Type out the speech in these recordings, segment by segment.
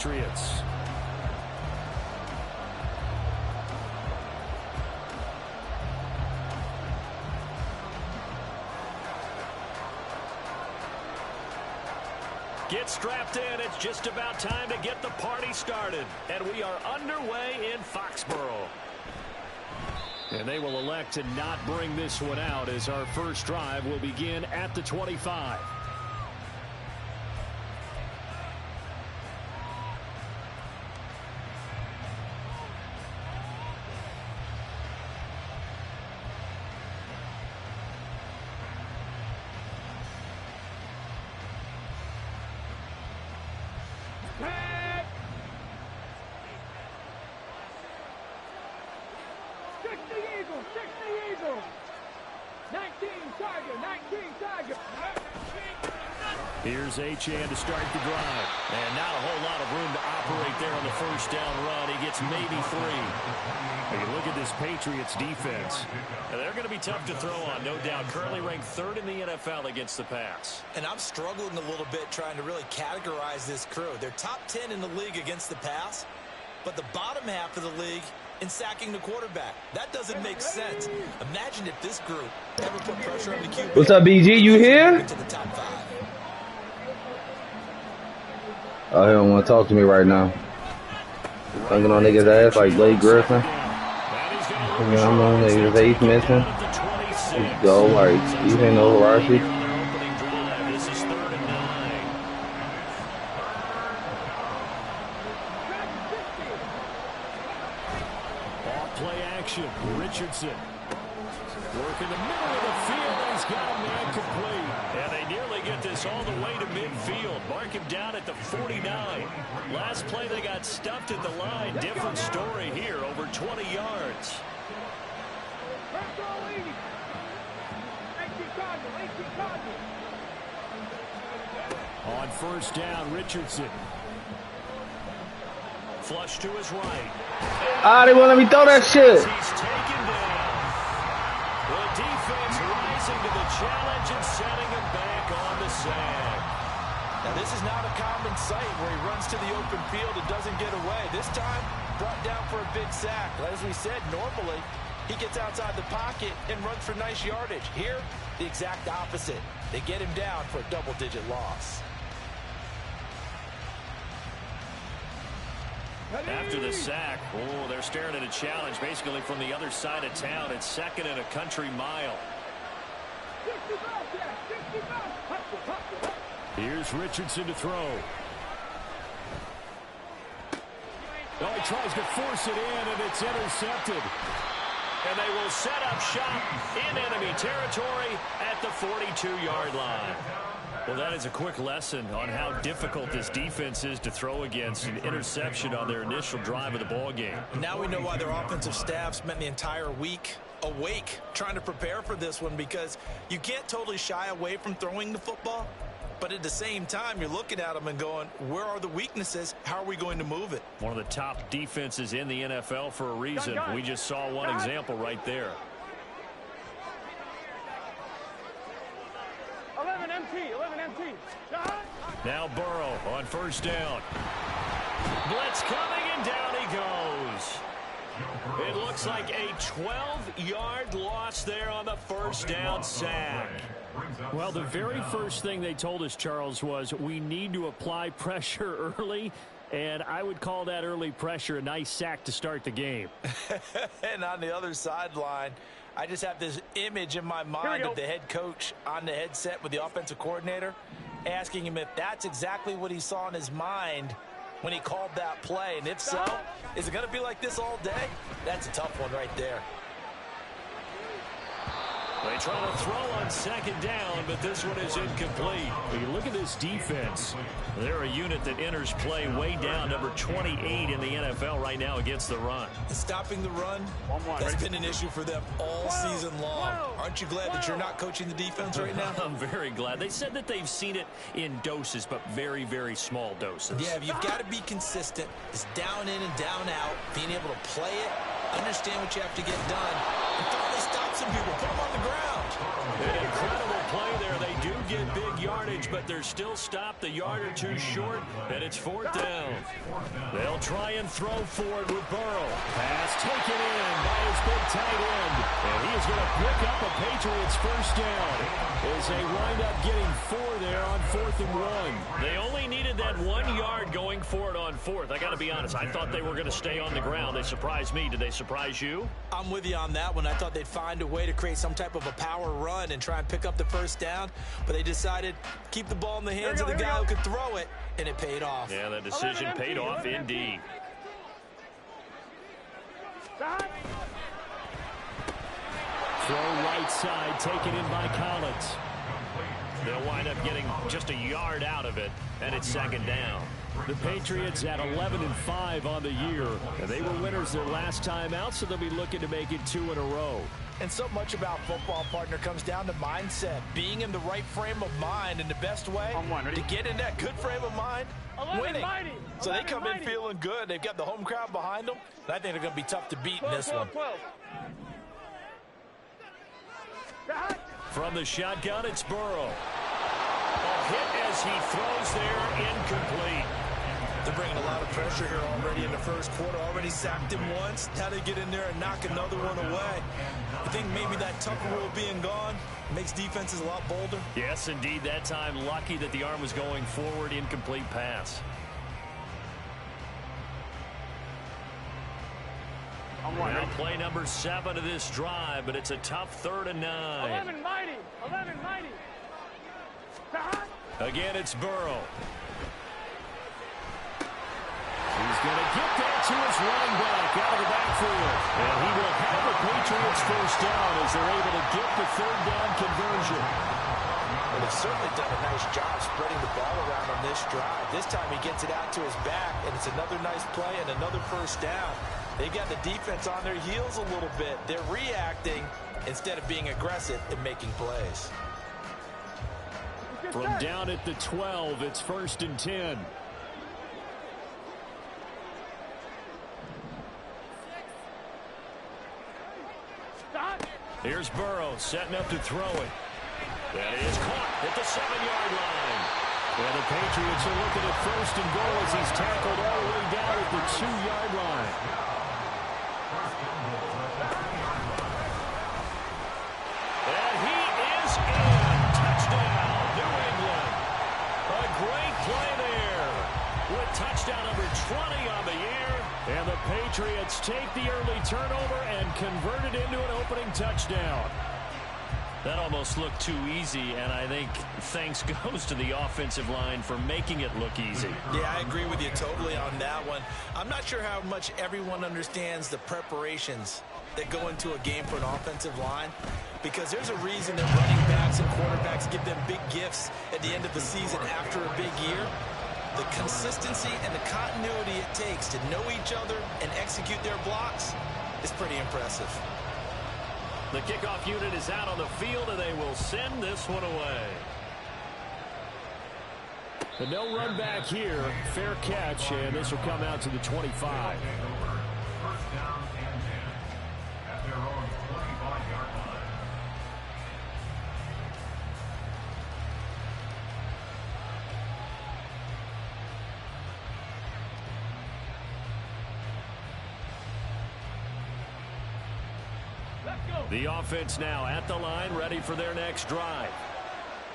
Patriots. Get strapped in. It's just about time to get the party started. And we are underway in Foxborough. And they will elect to not bring this one out as our first drive will begin at the 25. Here's Achane to start the drive. And not a whole lot of room to operate there on the first down run. He gets maybe 3. When you look at this Patriots defense, they're going to be tough to throw on, no doubt. Currently ranked 3rd in the NFL against the pass. And I'm struggling a little bit trying to really categorize this crew. They're top 10 in the league against the pass, but the bottom half of the league in sacking the quarterback. That doesn't make sense. Imagine if this group ever put pressure on the QB. What's up, BG? You here? To the top 5. Oh, he don't want to talk to me right now. Dunking on niggas' ass like Blake Griffin. I'm on niggas' ace missing. Let's go, like, you ain't no varsity. This is 3rd and 9. Off play action. Richardson. Work in the middle of the field. He's got a man complete. And they nearly get this all the way to midfield. Mark him down at the 49. Last play they got stuffed at the line. Different story here. Over 20 yards. On first down, Richardson. Flush to his right. Ah, they won't let me throw that shit. He's taken down. The defense rising to the challenge and setting him back on the sand. Now, this is not a common sight where he runs to the open field and doesn't get away. This time, brought down for a big sack. As we said, normally, he gets outside the pocket and runs for nice yardage. Here, the exact opposite. They get him down for a double-digit loss. After the sack, oh, they're staring at a challenge basically from the other side of town. It's 2nd and a country mile. Here's Richardson to throw. Oh, he tries to force it in, and it's intercepted. And they will set up shop in enemy territory at the 42-yard line. Well, that is a quick lesson on how difficult this defense is to throw against. An interception on their initial drive of the ball game. Now we know why their offensive staff spent the entire week awake trying to prepare for this one, because you can't totally shy away from throwing the football. But at the same time, you're looking at them and going, where are the weaknesses? How are we going to move it? One of the top defenses in the NFL for a reason. We just saw one example right there. 11 MT. Now Burrow on first down. Blitz coming, and down he goes. It looks like a 12-yard loss there on the first down sack. Well, the very first thing they told us, Charles, was we need to apply pressure early, and I would call that early pressure a nice sack to start the game. And on the other sideline, I just have this image in my mind of the head coach on the headset with the offensive coordinator, asking him if that's exactly what he saw in his mind when he called that play. And if so, is it going to be like this all day? That's a tough one right there. They try to throw on second down, but this one is incomplete. When you look at this defense, they're a unit that enters play way down, number 28 in the NFL right now against the run. Stopping the run, that's been an issue for them all season long. Aren't you glad that you're not coaching the defense right now? I'm very glad. They said that they've seen it in doses, but very, very small doses. Yeah, you've got to be consistent. It's down in and down out, being able to play it, understand what you have to get done, and finally stop some people, put them on the ground. An incredible play there. They do get big yardage, but they're still stopped a yard or two short, and it's 4th down. They'll try and throw for it with Burrow. Pass taken in by his big tight end, and he is going to pick up a Patriots first down as they wind up getting 4 there on 4th and 1. They only needed that 1 yard going for it on 4th. I got to be honest, I thought they were going to stay on the ground. They surprised me. Did they surprise you? I'm with you on that one. I thought they'd find a way to create some type of a power run and try and pick up the first down, but they decided keep the ball in the hands of the guy who could throw it, and it paid off. Yeah, that decision paid off indeed. Throw right side, taken in by Collins. They'll wind up getting just a yard out of it, and it's 2nd down. The Patriots at 11-5 on the year. And they were winners their last time out, so they'll be looking to make it 2 in a row. And so much about football, partner, comes down to mindset. Being in the right frame of mind, and the best way to get in that good frame of mind, winning. So they come in feeling good. They've got the home crowd behind them. And I think they're going to be tough to beat in this one. From the shotgun, it's Burrow. A hit as he throws there, incomplete. They're bringing a lot of pressure here already in the first quarter. Already sacked him once. Now they get in there and knock another one away. I think maybe that Tucker rule being gone makes defenses a lot bolder. Yes, indeed. That time, lucky that the arm was going forward. Incomplete pass. Well, play number 7 of this drive, but it's a tough 3rd and 9. 11 mighty. 11 mighty. Again, it's Burrow. He's going to get that to his running back out of the backfield. And he will have the Patriots first down as they're able to get the 3rd down conversion. Well, they've certainly done a nice job spreading the ball around on this drive. This time he gets it out to his back, and it's another nice play and another first down. They've got the defense on their heels a little bit. They're reacting instead of being aggressive and making plays. From down at the 12, it's 1st and 10. Here's Burrow setting up to throw it. That is caught at the 7-yard line. And the Patriots are looking at 1st and goal as he's tackled all the way down at the 2-yard line. And he is in. Touchdown, New England. A great play there with touchdown number 20 on the year. And the Patriots take the early turnover and convert it into an opening touchdown. That almost looked too easy, and I think thanks goes to the offensive line for making it look easy. Yeah, I agree with you totally on that one. I'm not sure how much everyone understands the preparations that go into a game for an offensive line, because there's a reason that running backs and quarterbacks give them big gifts at the end of the season after a big year. The consistency and the continuity it takes to know each other and execute their blocks is pretty impressive. The kickoff unit is out on the field, and they will send this one away. And no run back here. Fair catch, and this will come out to the 25. The offense now at the line, ready for their next drive.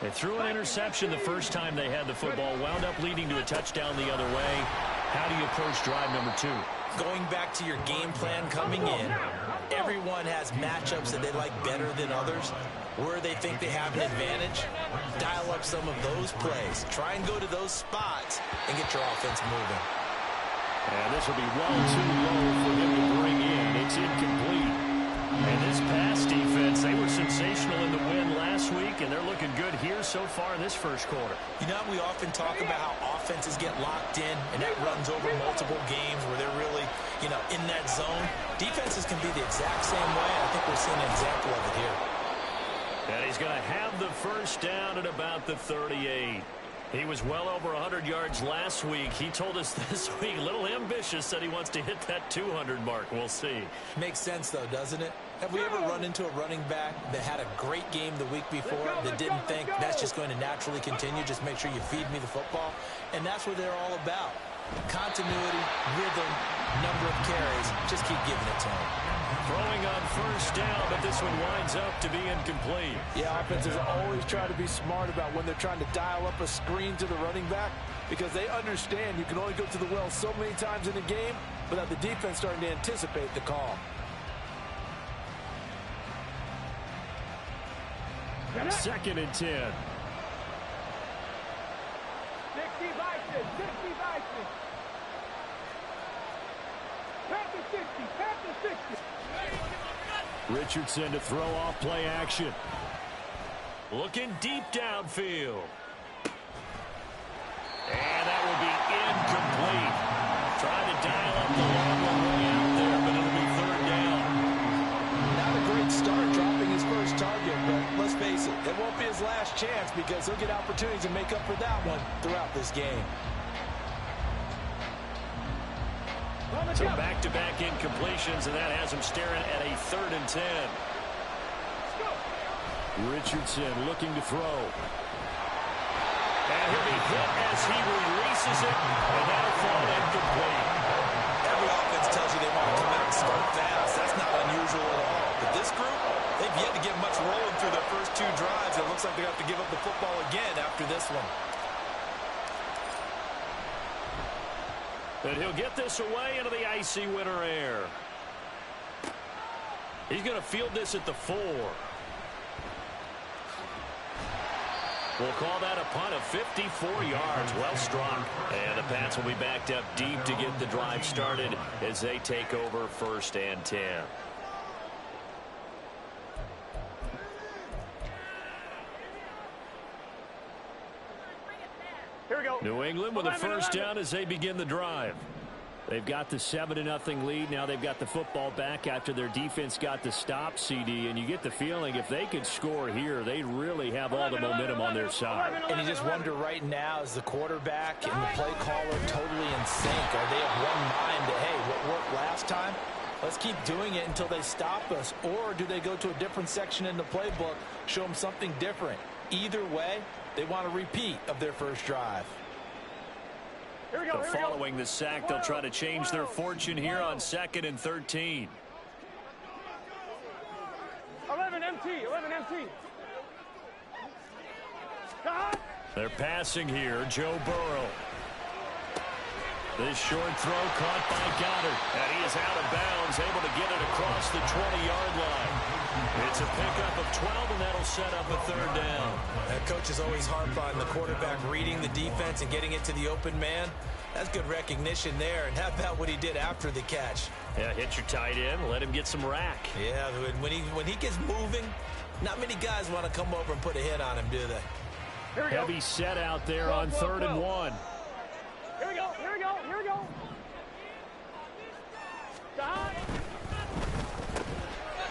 They threw an interception the first time they had the football, wound up leading to a touchdown the other way. How do you approach drive number 2? Going back to your game plan coming in, everyone has matchups that they like better than others. Where they think they have an advantage, dial up some of those plays. Try and go to those spots and get your offense moving. And this will be well too low for him to bring in. It's incomplete. And this pass defense, they were sensational in the win last week, and they're looking good here so far in this first quarter. You know, we often talk about how offenses get locked in, and that runs over multiple games where they're really, you know, in that zone. Defenses can be the exact same way. I think we're seeing an example of it here. And he's going to have the first down at about the 38. He was well over 100 yards last week. He told us this week, a little ambitious, said he wants to hit that 200 mark. We'll see. Makes sense, though, doesn't it? Have we ever run into a running back that had a great game the week before that didn't think that's just going to naturally continue? Just make sure you feed me the football. And that's what they're all about. Continuity, rhythm, number of carries. Just keep giving it to them. Throwing on first down, but this one winds up to be incomplete. Yeah, offenses always try to be smart about when they're trying to dial up a screen to the running back because they understand you can only go to the well so many times in a game without the defense starting to anticipate the call. Second and 10. 60 Vikings, 60 Vikings. Pack the 60, pack the 60. Richardson to throw off play action. Looking deep downfield. And that will be incomplete. Trying to dial up the long one way out there, but it'll be third down. Not a great start dropping his first target, but let's face it, it won't be his last chance because he'll get opportunities to make up for that one throughout this game. So back-to-back incompletions, and that has him staring at a third and 10. Richardson looking to throw. And he'll be hit as he releases it, and that'll fall incomplete. Every offense tells you they want to come out and start fast. That's not unusual at all. But this group, they've yet to get much rolling through their first two drives. It looks like they have to give up the football again after this one. And he'll get this away into the icy winter air. He's going to field this at the 4. We'll call that a punt of 54 yards. Well struck. And the Pats will be backed up deep to get the drive started as they take over first and 10. Here we go. New England with a first down as they begin the drive. They've got the 7-0 lead. Now they've got the football back after their defense got the stop, CD. And you get the feeling if they could score here, they really have all the momentum on their side. And you just wonder right now, is the quarterback and the play caller totally in sync? Are they of one mind that, hey, what worked last time? Let's keep doing it until they stop us. Or do they go to a different section in the playbook, show them something different? Either way, they want a repeat of their first drive. Here we go, But following the sack, they'll try to change their fortune here on 2nd and 13. 11 MT, 11 MT. They're passing here, Joe Burrow. This short throw caught by Goddard. And he is out of bounds, able to get it across the 20-yard line. It's a pickup of 12, and that'll set up a third down. That coach is always harped on the quarterback reading the defense and getting it to the open man. That's good recognition there. And how about what he did after the catch? Yeah, hit your tight end, let him get some rack. Yeah, when he gets moving, not many guys want to come over and put a hit on him, do they? Here we go. Heavy set out there on 3rd and 1. Here we go, here we go, here we go.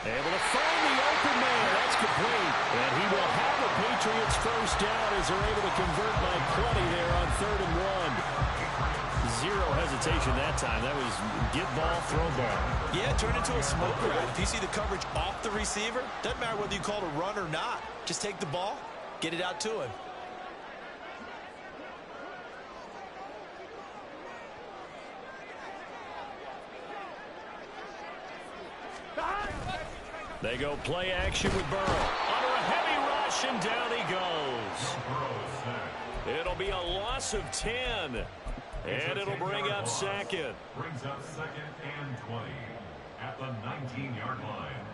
Able to find the open man. That's complete. And he will have the Patriots first down as they're able to convert by plenty there on 3rd and 1. Zero hesitation that time. That was get ball, throw ball. Yeah, turn into a smoke route. If you see the coverage off the receiver, doesn't matter whether you call it a run or not. Just take the ball, get it out to him. They go play action with Burrow. Under a heavy rush, and down he goes. It'll be a loss of 10. And it'll bring up 2nd. Brings up 2nd and 20 at the 19-yard line.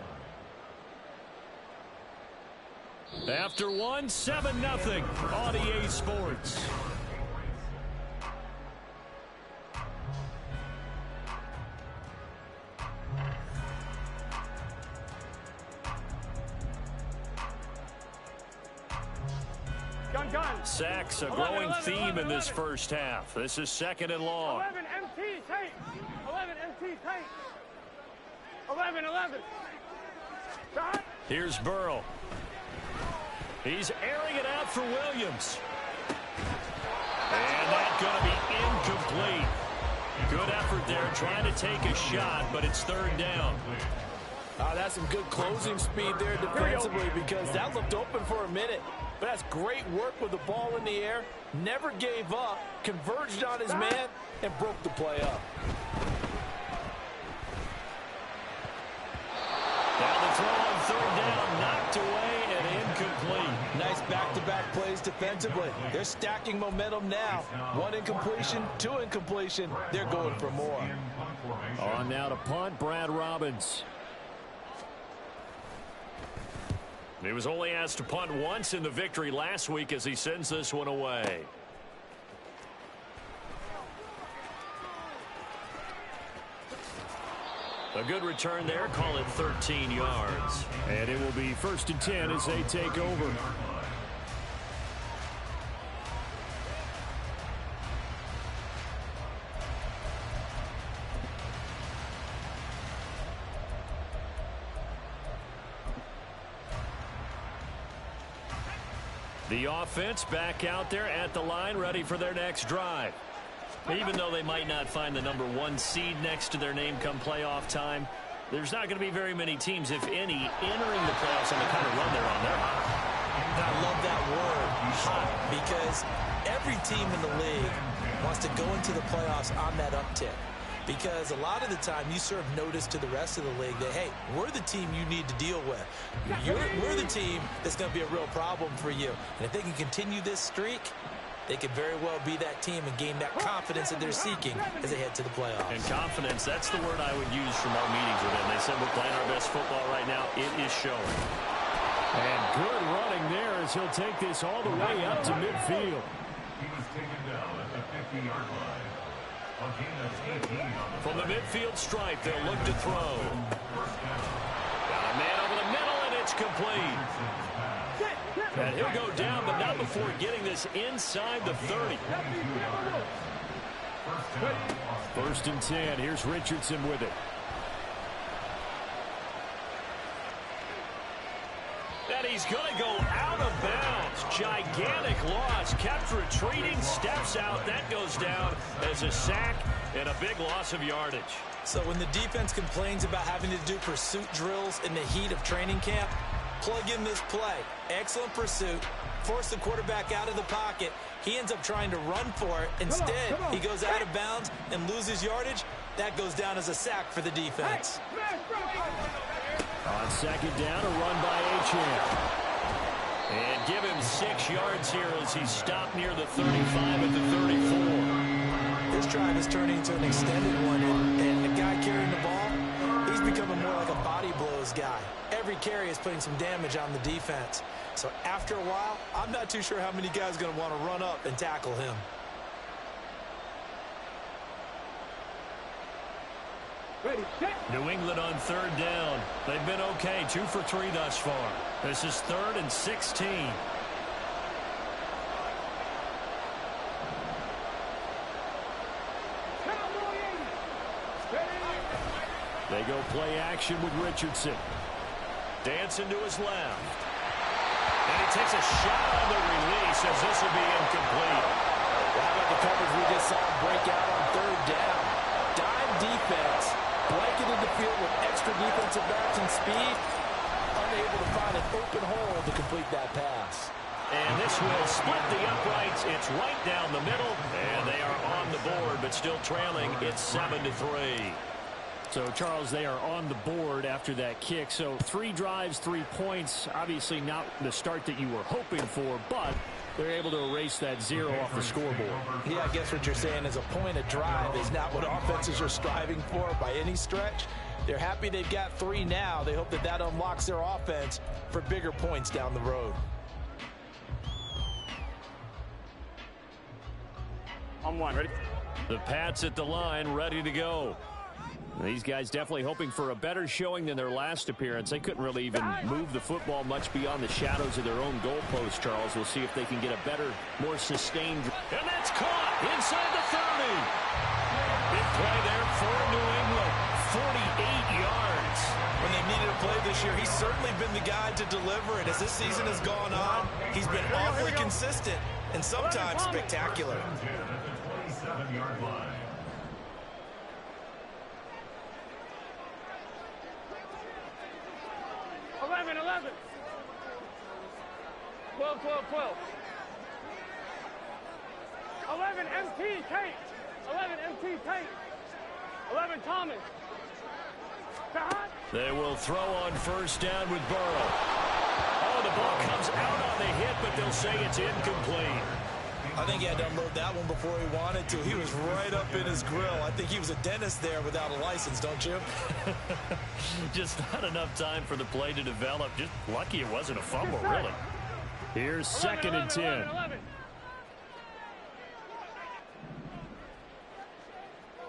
After 7-0 on EA Sports. Sacks, a growing theme in this first half. This is 2nd and long. 11 MT tank. 11 MT tank. 11. Here's Burrow. He's airing it out for Williams. And that's going to be incomplete. Good effort there trying to take a shot, but it's 3rd down. That's some good closing speed there defensively because that looked open for a minute. But that's great work with the ball in the air. Never gave up, converged on his man, and broke the play up. Now the throw on third down, knocked away and incomplete. Nice back-to-back plays defensively. They're stacking momentum now. 1 incompletion, 2 incompletion. They're going for more. On now to punt, Brad Robbins. He was only asked to punt once in the victory last week as he sends this one away. A good return there, call it 13 yards. And it will be 1st and 10 as they take over. The offense back out there at the line, ready for their next drive. Even though they might not find the #1 seed next to their name come playoff time, there's not going to be very many teams, if any, entering the playoffs on the kind of run they're on. They're hot. I love that word, hot, because every team in the league wants to go into the playoffs on that uptick. Because a lot of the time you serve notice to the rest of the league that, hey, we're the team you need to deal with. We're the team that's going to be a real problem for you. And if they can continue this streak, they could very well be that team and gain that confidence that they're seeking as they head to the playoffs. And confidence, that's the word I would use from our meetings with them. They said we're playing our best football right now. It is showing. And good running there as he'll take this all the way up to midfield. He was taken down at the 50-yard line. From the midfield stripe, they'll look to throw. Got a man over the middle, and it's complete. And he'll go down, but not before getting this inside the 30. 1st and 10. Here's Richardson with it. And he's going to go out of bounds. Gigantic loss. Kept retreating, steps out. That goes down as a sack and a big loss of yardage. So when the defense complains about having to do pursuit drills in the heat of training camp, plug in this play. Excellent pursuit. Force the quarterback out of the pocket. He ends up trying to run for it. Instead, he goes out of bounds and loses yardage. That goes down as a sack for the defense. On 2nd down, a run by Achane. And give him 6 yards here as he's stopped near the 35 at the 34. This drive is turning into an extended one, and the guy carrying the ball, he's becoming more like a body blows guy. Every carry is putting some damage on the defense. So after a while, I'm not too sure how many guys are going to want to run up and tackle him. New England on 3rd down. They've been okay, 2 for 3 thus far. This is 3rd and 16. They go play action with Richardson. Dancing to his left. And he takes a shot on the release as this will be incomplete. How about the coverage we just saw him break out on 3rd down? Dime defense. Blanketed the field with extra defensive backs and speed. Unable to find an open hole to complete that pass. And this will split the uprights. It's right down the middle. And they are on the board, but still trailing. It's 7-3. So, Charles, they are on the board after that kick. So 3 drives, 3 points. Obviously not the start that you were hoping for, but they're able to erase that 0 off the scoreboard. Yeah, I guess what you're saying is a point of drive is not what offenses are striving for by any stretch. They're happy they've got 3 now. They hope that that unlocks their offense for bigger points down the road. On 1, ready? The Pats at the line, ready to go. These guys definitely hoping for a better showing than their last appearance. They couldn't really even move the football much beyond the shadows of their own goalpost, Charles. We'll see if they can get a better, more sustained. And that's caught inside the 30. Big play there for New England. 48 yards. When they needed a play this year, he's certainly been the guy to deliver it. As this season has gone on, he's been awfully consistent and sometimes spectacular. 27-yard line. 12, 12, 12. 11, MT, Tate. 11, MT, Tate. 11, Thomas. Stop. They will throw on first down with Burrow. Oh, the ball comes out on the hit, but they'll say it's incomplete. I think he had to unload that one before he wanted to. He was right up in his grill. I think he was a dentist there without a license, don't you? Just not enough time for the play to develop. Just lucky it wasn't a fumble, really. Here's 2nd and 10.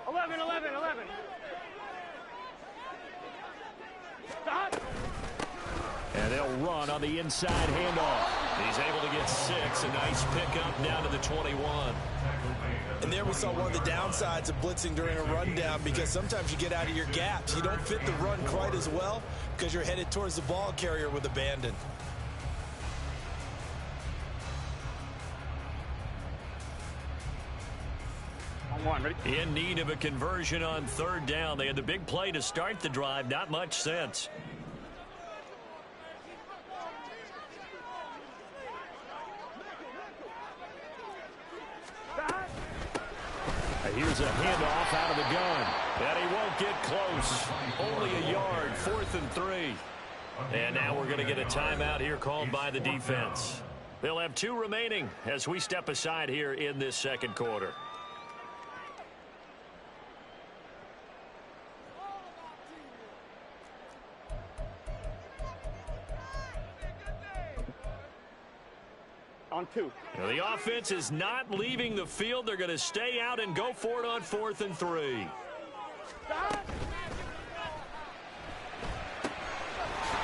11, 11, 11. Stop. And they'll run on the inside handoff. He's able to get 6. A nice pickup down to the 21. And there we saw one of the downsides of blitzing during a rundown, because sometimes you get out of your gaps. You don't fit the run quite as well because you're headed towards the ball carrier with abandon. In need of a conversion on 3rd down. They had the big play to start the drive. Not much sense. Here's a handoff out of the gun. And he won't get close. Only a yard. 4th and 3. And now we're going to get a timeout here called by the defense. They'll have 2 remaining as we step aside here in this 2nd quarter. On 2. Now, the offense is not leaving the field. They're going to stay out and go for it on 4th and 3. Stop.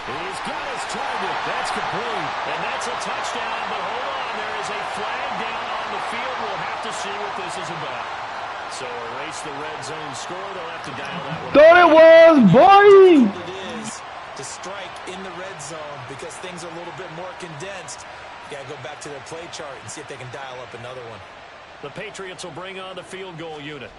He's got his target. That's complete. And that's a touchdown. But hold on, there is a flag down on the field. We'll have to see what this is about. So erase the red zone score. They'll have to dial that one. Thought it was, boy! It is to strike in the red zone because things are a little bit more condensed. You got to go back to their play chart and see if they can dial up another one. The Patriots will bring on the field goal unit.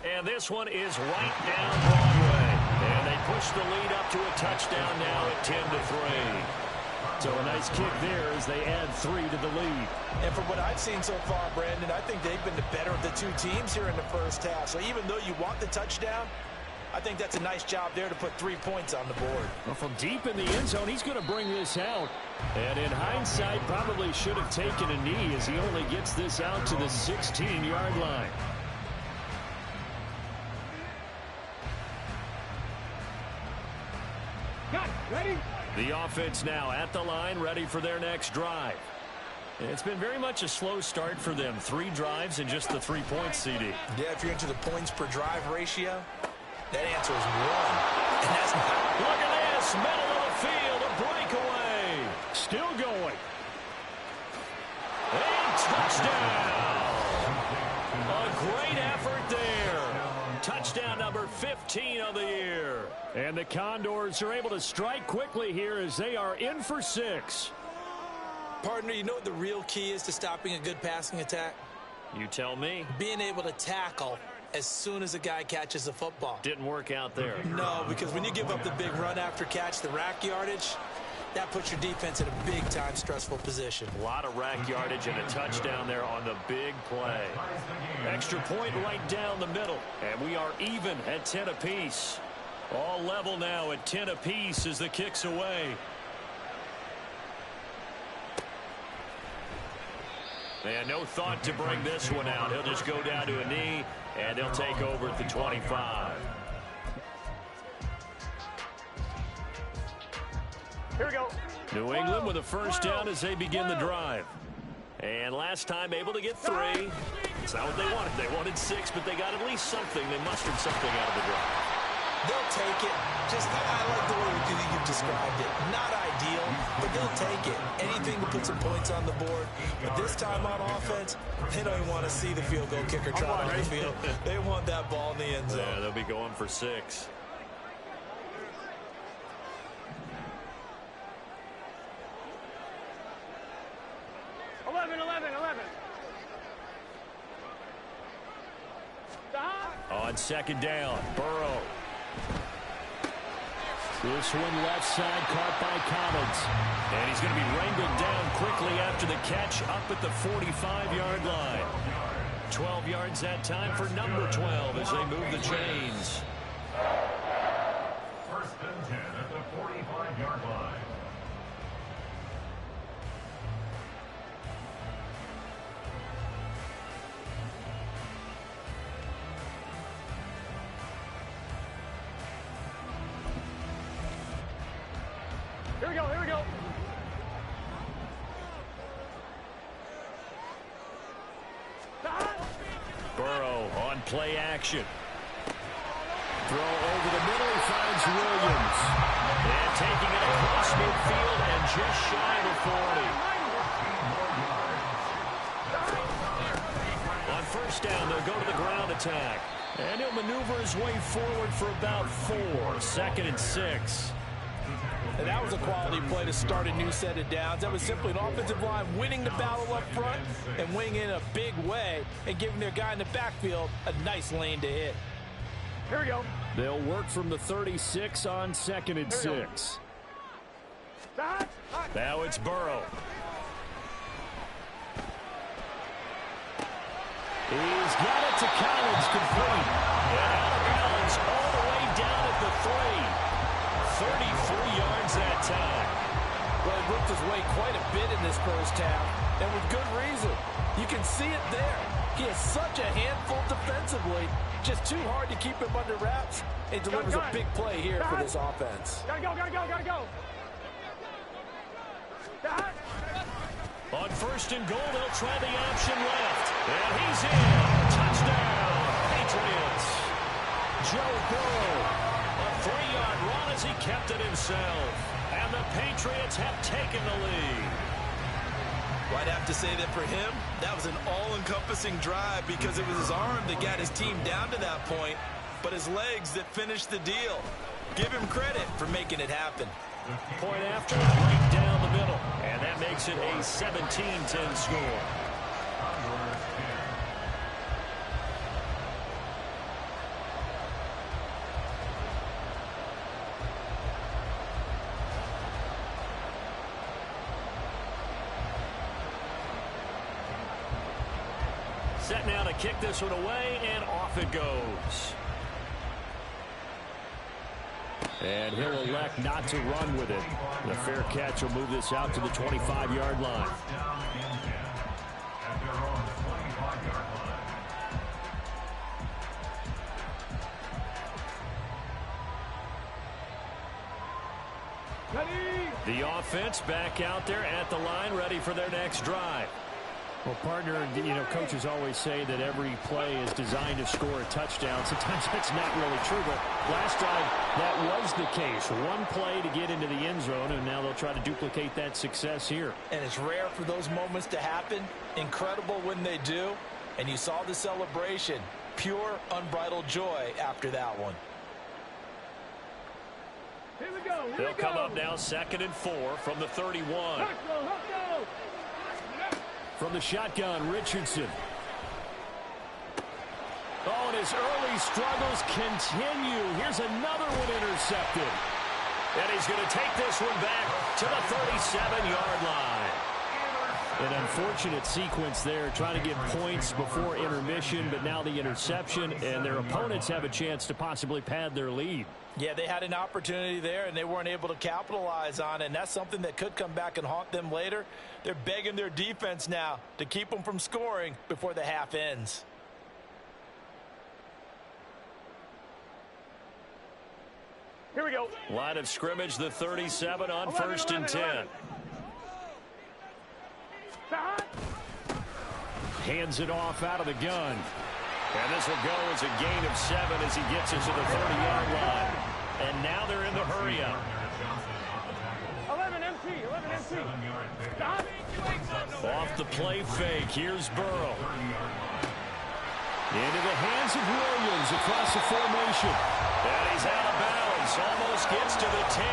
And this one is right down Broadway. And they push the lead up to a touchdown now at 10-3. So a nice kick there as they add 3 to the lead. And from what I've seen so far, Brandon, I think they've been the better of the 2 teams here in the first half. So even though you want the touchdown, I think that's a nice job there to put 3 points on the board. Well, from deep in the end zone, he's going to bring this out. And in hindsight, probably should have taken a knee as he only gets this out to the 16-yard line. Got it. Ready? The offense now at the line, ready for their next drive. It's been very much a slow start for them. 3 drives and just the 3 points, CD. Yeah, if you're into the points per drive ratio, that answer is 1. And that's not... Look at this. Middle of the field. A breakaway. Still going. And touchdown. A great effort there. Touchdown number 15 of the year. And the Condors are able to strike quickly here as they are in for 6. Partner, you know what the real key is to stopping a good passing attack? You tell me. Being able to tackle as soon as a guy catches the football. Didn't work out there. No, because when you give up the big run after catch, the rack yardage, that puts your defense in a big-time stressful position. A lot of rack yardage and a touchdown there on the big play. Extra point right down the middle. And we are even at 10 apiece. All level now at 10 apiece as the kick's away. And no thought to bring this one out. He'll just go down to a knee, and he'll take over at the 25. Here we go. New England with a first down as they begin the drive. And last time able to get 3. It's not what they wanted. They wanted 6, but they got at least something. They mustered something out of the drive. They'll take it. Just, I like the way you've described it. Not ideal, but they'll take it. Anything to put some points on the board. But this time on offense, they don't even want to see the field goal kicker trot on the field. They want that ball in the end zone. Yeah, they'll be going for 6. On second down, Burrow. This one left side caught by Collins. And he's going to be wrangled down quickly after the catch up at the 45-yard line. 12 yards that time for number 12 as they move the chains. First and 10 at the 45-yard line. Here we go, here we go. Burrow on play action. Throw over the middle, he finds Williams. And taking it across midfield and just shy of the 40. On first down, they'll go to the ground attack. And he'll maneuver his way forward for about 4. 2nd and 6. And that was a quality play to start a new set of downs. That was simply an offensive line winning the battle up front and winning in a big way and giving their guy in the backfield a nice lane to hit. Here we go. They'll work from the 36 on 2nd and 6. Now it's Burrow. He's got it to Collins, complete. And out of bounds all the way down at the 3. 33 yards that time. Well, he worked his way quite a bit in this first half, and with good reason. You can see it there. He is such a handful defensively, just too hard to keep him under wraps. He delivers a big play here for this offense. Gotta go, gotta go, gotta go. On first and goal, they'll try the option left. And he's in. Touchdown, Patriots. Joe Burrow. A 3-yard run as he kept it himself. And the Patriots have taken the lead. Well, I'd have to say that for him, that was an all-encompassing drive because it was his arm that got his team down to that point, but his legs that finished the deal. Give him credit for making it happen. Point after, right down the middle. And that makes it a 17-10 score. Set now to kick this one away, and off it goes. And he'll elect not to run with it. The fair catch will move this out to the 25-yard line. The offense back out there at the line, ready for their next drive. Well, partner, coaches always say that every play is designed to score a touchdown. Sometimes that's not really true, but last drive, that was the case. One play to get into the end zone, and now they'll try to duplicate that success here. And it's rare for those moments to happen. Incredible when they do. And you saw the celebration. Pure, unbridled joy after that one. Here we go. They'll come up now 2nd and 4 from the 31. Let's go. From the shotgun, Richardson. Oh, and his early struggles continue. Here's another one intercepted. And he's going to take this one back to the 37-yard line. An unfortunate sequence there, trying to get points before intermission, but now the interception, and their opponents have a chance to possibly pad their lead. Yeah, they had an opportunity there, and they weren't able to capitalize on it, and that's something that could come back and haunt them later. They're begging their defense now to keep them from scoring before the half ends. Here we go. Line of scrimmage, the 37 on 1st and 10. Hands it off out of the gun. And this will go as a gain of 7 as he gets it to the 30-yard line. And now they're in the hurry-up. 11 MT. Stop. Off the play fake, here's Burrow. Into the hands of Williams across the formation. And he's out of bounds, almost gets to the 10.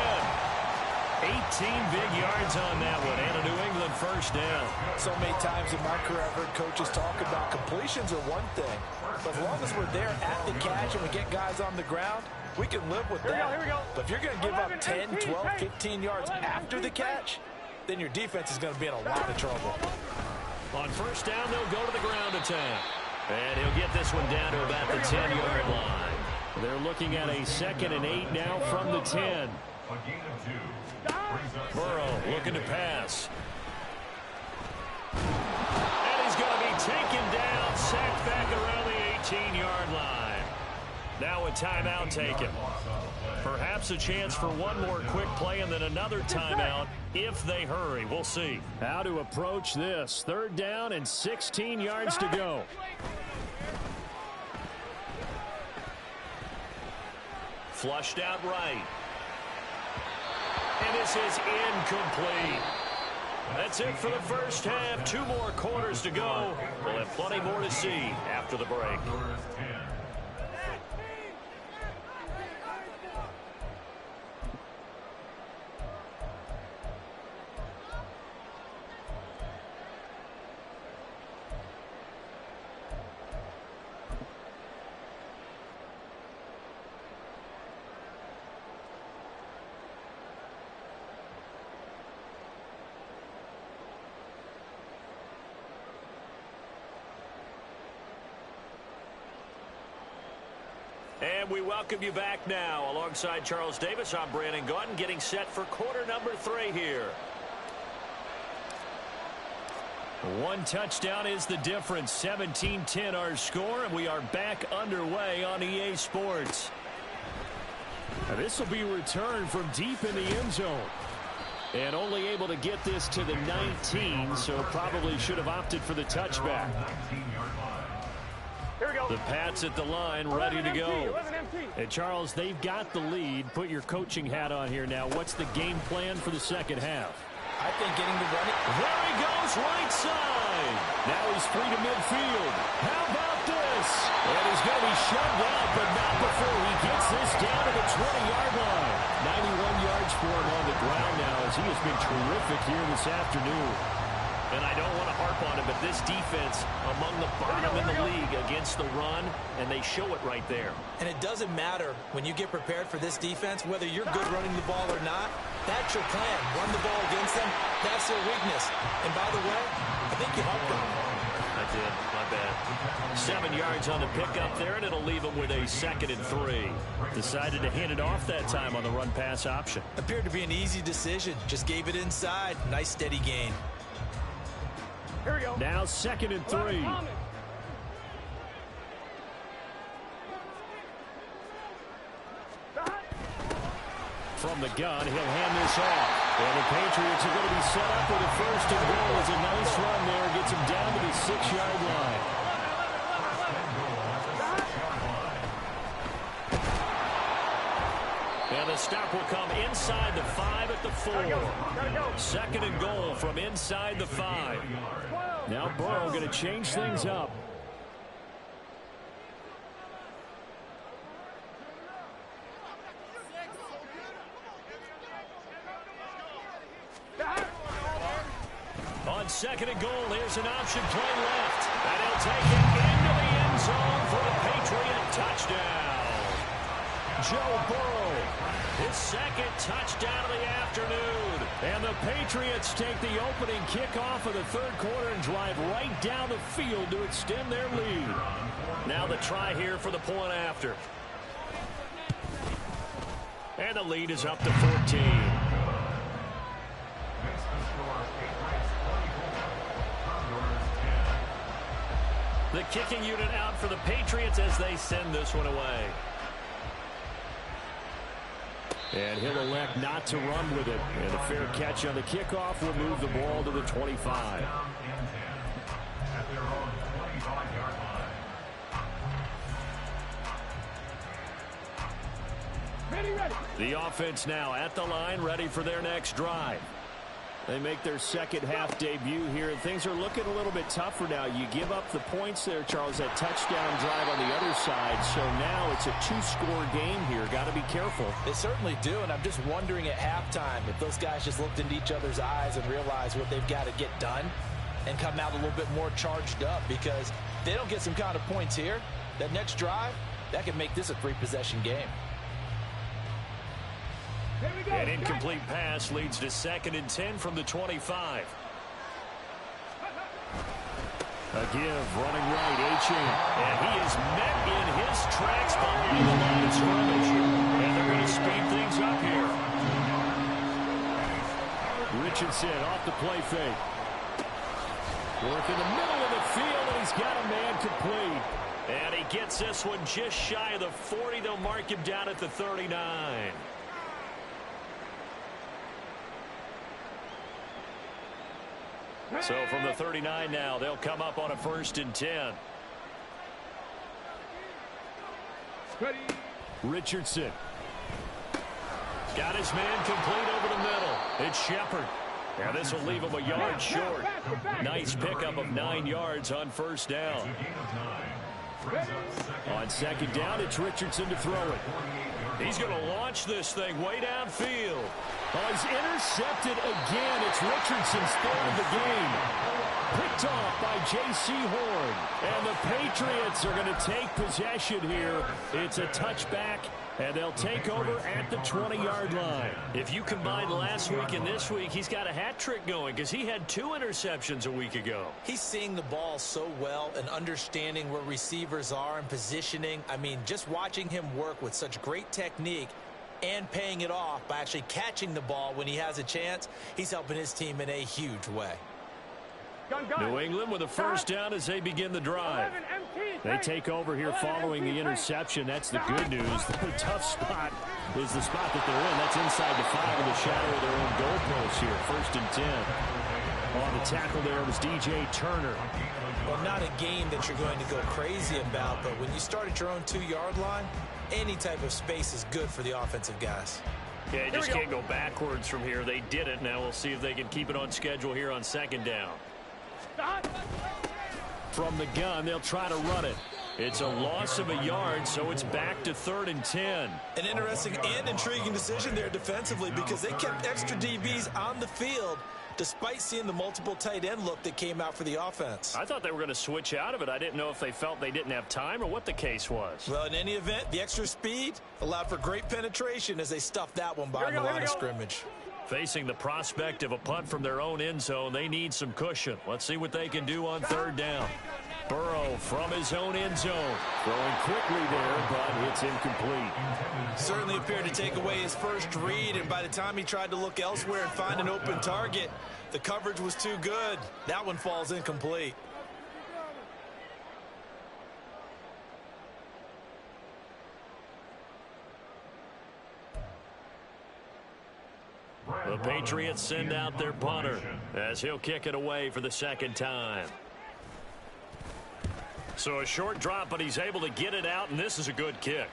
18 big yards on that one, and a New England first down. So many times in my career, I've heard coaches talk about completions are one thing, but as long as we're there at the catch and we get guys on the ground, we can live with that. Here we go. But if you're going to give up 10, 12, 15 yards after the catch, then your defense is going to be in a lot of trouble. On first down, they'll go to the ground attack. And he'll get this one down to about the 10-yard line. They're looking at a 2nd and 8 now from the 10. A gain of 2. Burrow looking to pass. And he's going to be taken down, sacked back around the 18-yard line. Now a timeout taken. Perhaps a chance for one more quick play and then another timeout if they hurry. We'll see how to approach this. 3rd down and 16 yards to go. Flushed out right. And this is incomplete. That's it for the first half. 2 more quarters to go. We'll have plenty more to see after the break. And we welcome you back now. Alongside Charles Davis, I'm Brandon Gaudin, getting set for quarter number 3 here. 1 touchdown is the difference. 17-10 our score, and we are back underway on EA Sports. This will be returned from deep in the end zone. And only able to get this to the 19, so probably should have opted for the touchback. Here we go. The Pats at the line, ready to go. And Charles, they've got the lead. Put your coaching hat on here now. What's the game plan for the second half? I think getting the running. There he goes, right side. Now he's free to midfield. How about this? And he's going to be shoved out, but not before he gets this down to the 20-yard line. 91 yards for him on the ground now, as he has been terrific here this afternoon. And I don't want to harp on it, but this defense among the bottom in the league against the run, and they show it right there. And it doesn't matter when you get prepared for this defense, whether you're good running the ball or not, that's your plan. Run the ball against them, that's their weakness. And by the way, I think you helped them. I did, my bad. 7 yards on the pickup there, and it'll leave them with a 2nd and 3. Decided to hand it off that time on the run-pass option. Appeared to be an easy decision. Just gave it inside. Nice steady gain. Here we go. Now 2nd and 3. From the gun, he'll hand this off. And the Patriots are going to be set up with a 1st and goal. It's a nice run there. Gets him down to the 6-yard line. And the stop will come inside the 5 at the 4. 2nd and goal from inside the 5. Now Burrow going to change things up. On 2nd and goal, here's an option play left. And he'll take it into the end zone for a Patriot touchdown. Joe Burrow, his 2nd touchdown of the afternoon. And the Patriots take the opening kickoff of the 3rd quarter and drive right down the field to extend their lead. Now the try here for the point after. And the lead is up to 14. The kicking unit out for the Patriots as they send this one away. And he'll elect not to run with it. And a fair catch on the kickoff will move the ball to the 25. At their own 25-yard line. Ready. The offense now at the line, ready for their next drive. They make their second half debut here, and things are looking a little bit tougher now. You give up the points there, Charles, that touchdown drive on the other side. So now it's a two-score game here. Got to be careful. They certainly do, and I'm just wondering at halftime if those guys just looked into each other's eyes and realized what they've got to get done and come out a little bit more charged up, because if they don't get some kind of points here, that next drive, that could make this a three-possession game. An incomplete pass leads to 2nd and 10 from the 25. A give, running right, Achane. And he is met in his tracks behind the line of scrimmage. And they're going to speed things up here. Richardson off the play fake. Work in the middle of the field, and he's got a man complete. And he gets this one just shy of the 40. They'll mark him down at the 39. So from the 39 now, they'll come up on a 1st and 10. Richardson. Got his man complete over the middle. It's Shepard. Now this will leave him a yard short. Nice pickup of 9 yards on 1st down. On 2nd down, it's Richardson to throw it. He's going to launch this thing way downfield. Oh, he's intercepted again. It's Richardson's 3rd of the game. Picked off by J.C. Horn. And the Patriots are going to take possession here. It's a touchback, and they'll take over at the 20-yard line. If you combine last week and this week, he's got a hat trick going because he had 2 interceptions a week ago. He's seeing the ball so well and understanding where receivers are and positioning. I mean, just watching him work with such great technique and paying it off by actually catching the ball when he has a chance, he's helping his team in a huge way. New England with a 1st down as they begin the drive. They take over here following the interception. That's the good news. The tough spot is the spot that they're in. That's inside the 5 in the shadow of their own goalpost here. 1st and 10. On the tackle there was DJ Turner. Well, not a game that you're going to go crazy about, but when you start at your own 2-yard line, any type of space is good for the offensive guys. Yeah, you just can't go backwards from here. They did it. Now we'll see if they can keep it on schedule here on 2nd down. From the gun, they'll try to run it. It's a loss of a yard, so it's back to 3rd and 10. An interesting and intriguing decision there defensively, because they kept extra DBs on the field despite seeing the multiple tight end look that came out for the offense. I thought they were going to switch out of it. I didn't know if they felt they didn't have time or what the case was. Well, in any event, the extra speed allowed for great penetration as they stuffed that one behind the line of scrimmage. Facing the prospect of a punt from their own end zone, they need some cushion. Let's see what they can do on 3rd down. Burrow from his own end zone. Throwing quickly there, but it's incomplete. Certainly appeared to take away his first read, and by the time he tried to look elsewhere and find an open target, the coverage was too good. That one falls incomplete. The Patriots send out their punter as he'll kick it away for the 2nd time. So a short drop, but he's able to get it out, and this is a good kick.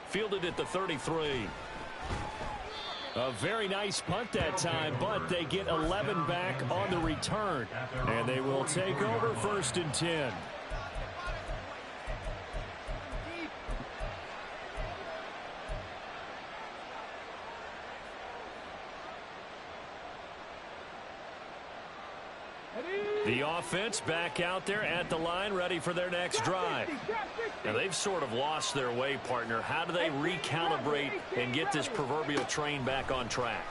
Fielded at the 33. A very nice punt that time, but they get 11 back on the return. And they will take over 1st and 10. The offense back out there at the line, ready for their next drive. Now, they've sort of lost their way, partner. How do they recalibrate and get this proverbial train back on track?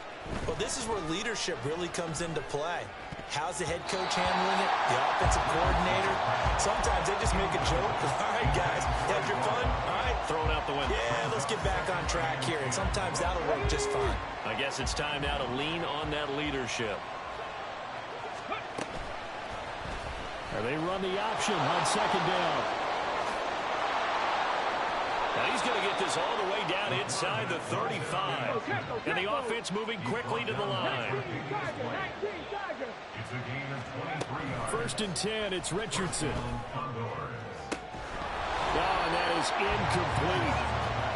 Well, this is where leadership really comes into play. How's the head coach handling it? The offensive coordinator? Sometimes they just make a joke. All right, guys, you have your fun? All right. Throw it out the window. Yeah, let's get back on track here. And sometimes that'll work just fine. I guess it's time now to lean on that leadership. And they run the option on 2nd down. Now he's going to get this all the way down inside the 35. And the offense moving quickly to the line. 1st and 10, it's Richardson. Oh, and that is incomplete.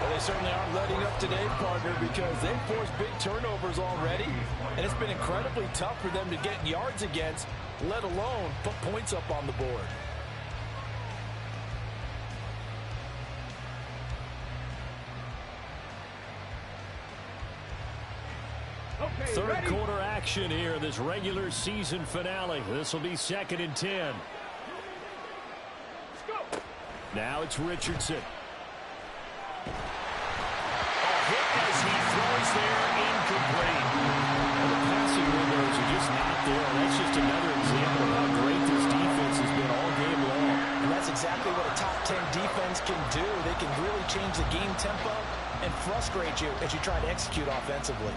Well, they certainly aren't letting up today, partner, because they've forced big turnovers already, and it's been incredibly tough for them to get yards against, let alone put points up on the board. Okay, Third quarter action here, this regular season finale. This will be 2nd and 10. Let's go. Now it's Richardson. As he throws there, incomplete. Well, the passing windows are just not there. That's just another example of how great this defense has been all game long. And that's exactly what a top 10 defense can do. They can really change the game tempo and frustrate you as you try to execute offensively.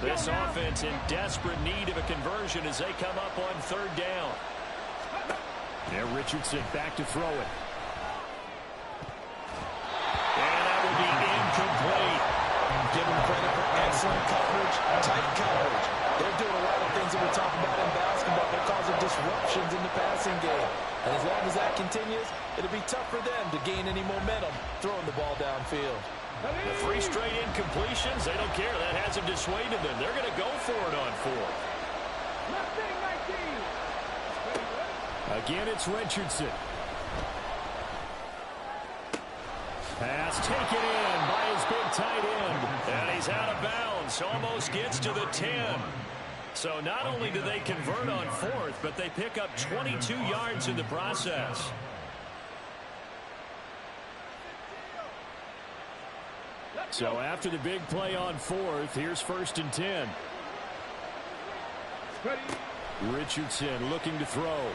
This offense in desperate need of a conversion as they come up on 3rd down. Now Richardson back to throw it. And that will be incomplete. Give them credit for excellent coverage, tight coverage. They're doing a lot of things that we talk about in basketball. They're causing disruptions in the passing game. And as long as that continues, it'll be tough for them to gain any momentum throwing the ball downfield. The 3 straight incompletions, they don't care. That hasn't dissuaded them. They're going to go for it on 4th. Again, it's Richardson. Pass taken in by his big tight end. And he's out of bounds. Almost gets to the 10. So not only do they convert on 4th, but they pick up 22 yards in the process. So after the big play on 4th, here's 1st and 10. Richardson looking to throw.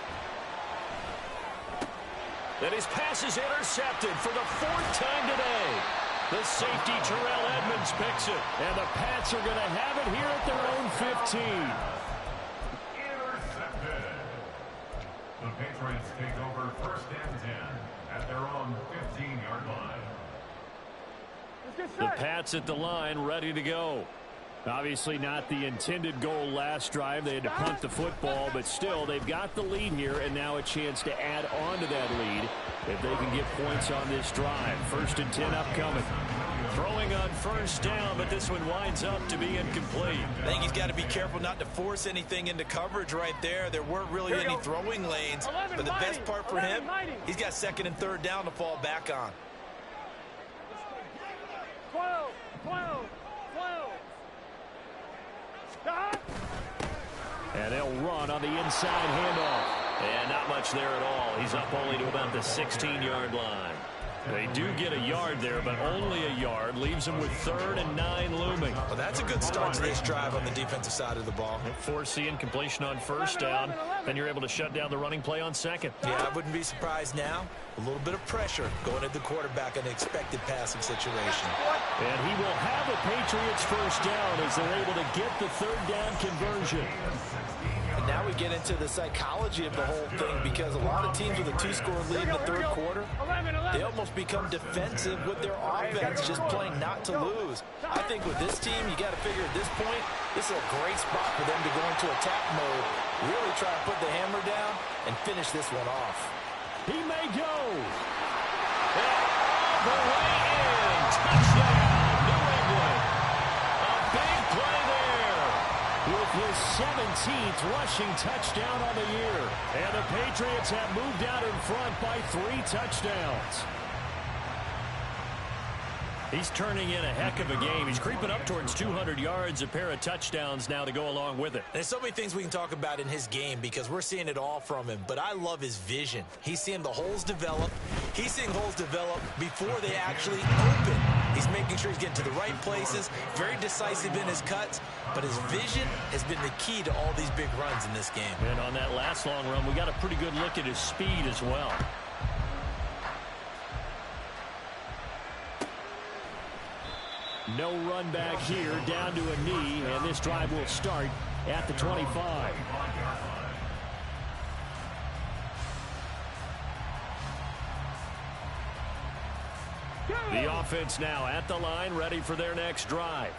And his pass is intercepted for the 4th time today. The safety, Terrell Edmonds, picks it. And the Pats are going to have it here at their own 15. Intercepted. The Patriots take over 1st and 10 at their own 15-yard line. The Pats at the line, ready to go. Obviously not the intended goal last drive. They had to punt the football, but still, they've got the lead here, and now a chance to add on to that lead if they can get points on this drive. 1st and 10 upcoming. Throwing on 1st down, but this one winds up to be incomplete. I think he's got to be careful not to force anything into coverage right there. There weren't really any throwing lanes, but the best part for him, he's got 2nd and 3rd down to fall back on. 12. And they'll run on the inside handoff. And not much there at all. He's up only to about the 16-yard line. They do get a yard there, but only a yard. Leaves them with 3rd and 9 looming. Well, that's a good start to this drive on the defensive side of the ball. Force the incompletion on 1st down. Then you're able to shut down the running play on 2nd. Yeah, I wouldn't be surprised now. A little bit of pressure going at the quarterback in an expected passing situation. And he will have a Patriots 1st down as they're able to get the 3rd down conversion. And now we get into the psychology of the whole thing, because a lot of teams with a 2-score lead in the 3rd quarter, they almost become defensive with their offense, just playing not to lose. I think with this team, you got to figure at this point, this is a great spot for them to go into attack mode, really try to put the hammer down and finish this one off. He may go. All the way in. Touchdown, New England. A big play there with his 17th rushing touchdown on the year. And the Patriots have moved out in front by 3 touchdowns. He's turning in a heck of a game. He's creeping up towards 200 yards, a pair of touchdowns now to go along with it. There's so many things we can talk about in his game because we're seeing it all from him, but I love his vision. He's seeing the holes develop. He's seeing holes develop before they actually open. He's making sure he's getting to the right places, very decisive in his cuts, but his vision has been the key to all these big runs in this game. And on that last long run, we got a pretty good look at his speed as well. No run back here, down to a knee, and this drive will start at the 25. The offense now at the line, ready for their next drive.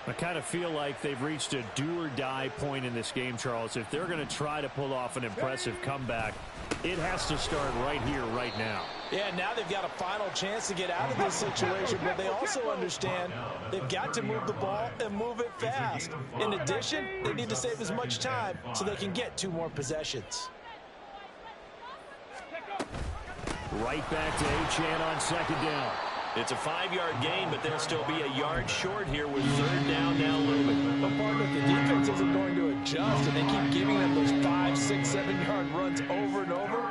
I kind of feel like they've reached a do-or-die point in this game, Charles. If they're going to try to pull off an impressive comeback, it has to start right here, right now. Yeah, now they've got a final chance to get out of this situation, but they also understand they've got to move the ball and move it fast. In addition, they need to save as much time so they can get 2 more possessions. Right back to Achane on 2nd down. It's a 5-yard gain, but they'll still be a yard short here with 3rd down now looming. But partner, the defense isn't going to adjust, and they keep giving them those 5, 6, 7-yard runs over and over.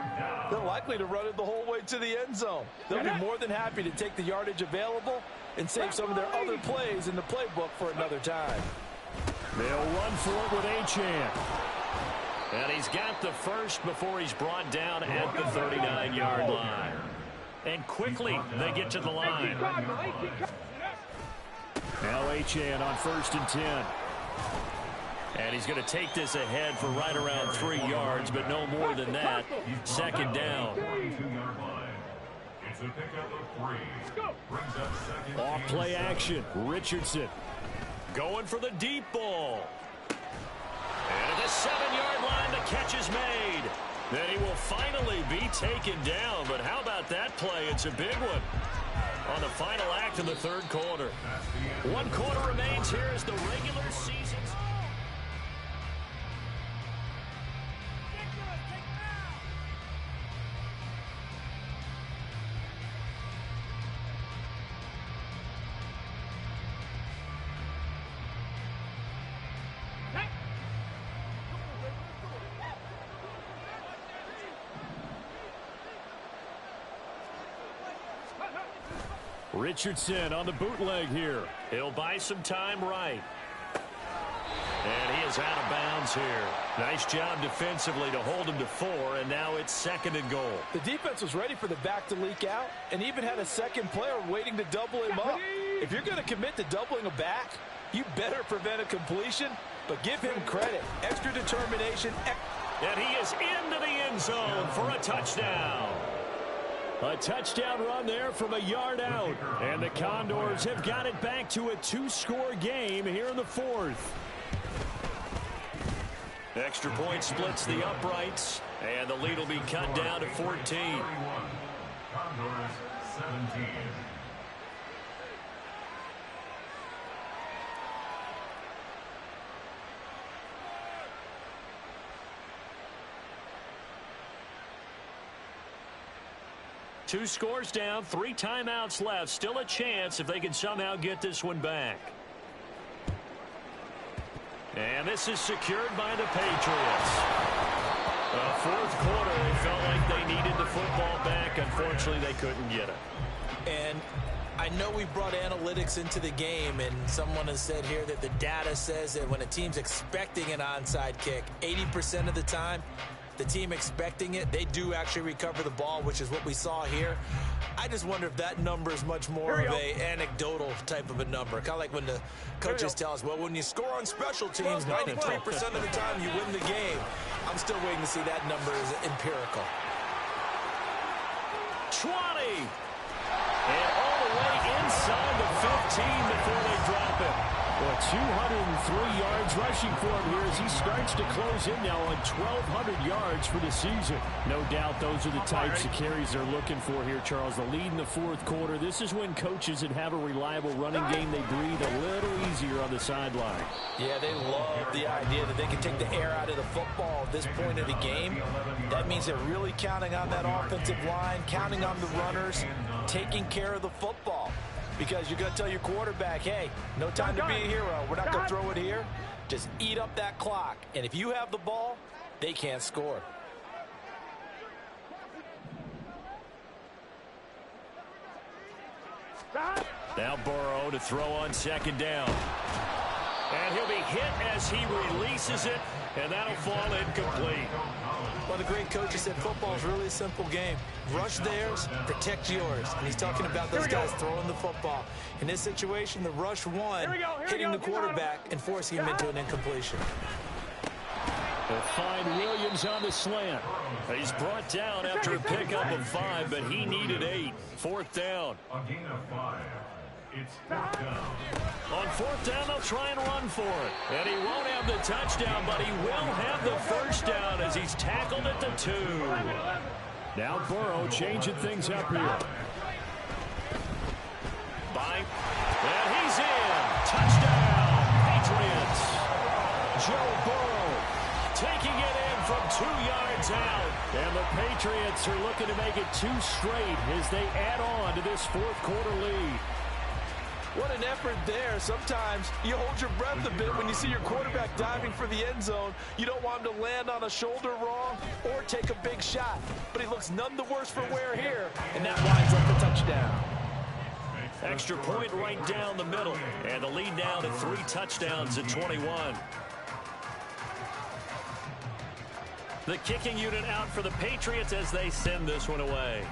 They're likely to run it the whole way to the end zone. They'll be more than happy to take the yardage available and save some of their other plays in the playbook for another time. They'll run for it with Achane. And he's got the first before he's brought down at the 39-yard line. And quickly, they get to the line. Now Achane on 1st and 10. And he's going to take this ahead for right around 3 yards, but no more than that. 2nd down. Off play action. Richardson going for the deep ball. And at the 7-yard line, the catch is made. Then he will finally be taken down. But how about that play? It's a big one on the final act of the 3rd quarter. 1 quarter remains here as the regular season. Richardson on the bootleg here. He'll buy some time right. And he is out of bounds here. Nice job defensively to hold him to 4, and now it's 2nd and goal. The defense was ready for the back to leak out and even had a second player waiting to double him up. If you're going to commit to doubling a back, you better prevent a completion, but give him credit. Extra determination. And he is into the end zone for a touchdown. A touchdown run there from a yard out. And the Condors have got it back to a 2-score game here in the 4th. Extra point splits the uprights. And the lead will be cut down to 14. Condors 17. Two scores down, 3 timeouts left. Still a chance if they can somehow get this one back. And this is secured by the Patriots. 4th quarter, they felt like they needed the football back. Unfortunately, they couldn't get it. And I know we brought analytics into the game, and someone has said here that the data says that when a team's expecting an onside kick, 80% of the time, the team expecting it, they do actually recover the ball, which is what we saw here. I just wonder if that number is much more of a anecdotal type of a number. Kind of like when the coaches tell us, well, when you score on special teams, 93% of the time you win the game. I'm still waiting to see that number is empirical. 20. And all the way inside the 15 before they drop him. Well, 203 yards rushing for him here as he starts to close in now on 1,200 yards for the season. No doubt those are the types of carries they're looking for here, Charles. The lead in the 4th quarter. This is when coaches that have a reliable running game, they breathe a little easier on the sideline. Yeah, they love the idea that they can take the air out of the football at this point of the game. That means they're really counting on that offensive line, counting on the runners, taking care of the football. Because you're going to tell your quarterback, hey, no time to be a hero. We're not going to throw it here. Just eat up that clock. And if you have the ball, they can't score. Now Burrow to throw on 2nd down. And he'll be hit as he releases it, and that'll fall incomplete. Well, the great coach said football is really a simple game. Rush theirs, protect yours. And he's talking about those guys throwing the football. In this situation, the rush one, hitting the quarterback and forcing him into an incompletion. They'll find Williams on the slant. He's brought down after a pickup of 5, but he needed 8. 4th down. A gain of 5. It's fourth down. On fourth down, they'll try and run for it. And he won't have the touchdown, but he will have the first down as he's tackled at the 2. Now Burrow changing things up here. And he's in. Touchdown, Patriots. Joe Burrow taking it in from 2 yards out. And the Patriots are looking to make it 2 straight as they add on to this fourth quarter lead. What an effort there. Sometimes you hold your breath a bit when you see your quarterback diving for the end zone. You don't want him to land on a shoulder wrong or take a big shot. But he looks none the worse for wear here, and that winds up the touchdown. Extra point right down the middle. And the lead now to 3 touchdowns at 21. The kicking unit out for the Patriots as they send this one away.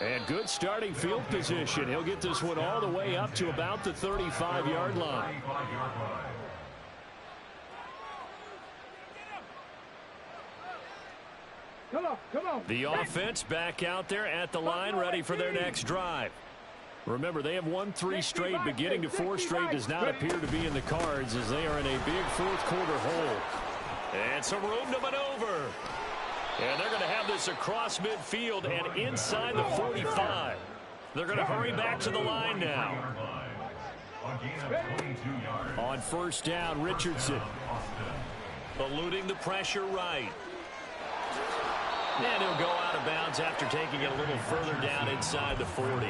And good starting field position. He'll get this one all the way up to about the 35-yard line. Come on, come on. The offense back out there at the line, ready for their next drive. Remember, they have won 3 straight, but getting to 4 straight does not appear to be in the cards as they are in a big fourth quarter hole. And some room to maneuver. And they're going to have this across midfield and inside the 45. They're going to hurry back to the line now. On first down, Richardson. Eluding the pressure right. And he'll go out of bounds after taking it a little further down inside the 40.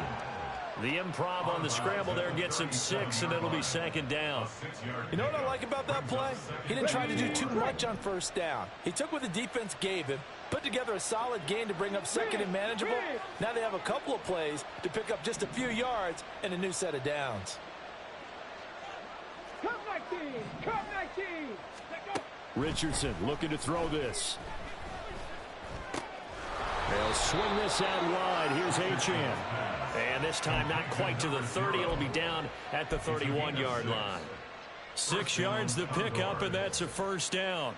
The improv on the scramble there gets him 6, and it'll be second down. You know what I like about that play? He didn't try to do too much on first down. He took what the defense gave him, put together a solid gain to bring up second and manageable. Now they have a couple of plays to pick up just a few yards and a new set of downs. Come 19, come 19. Richardson looking to throw this. They'll swing this out wide. Here's Achane. And this time not quite to the 30. It'll be down at the 31-yard line. 6 yards the pickup, and that's a first down.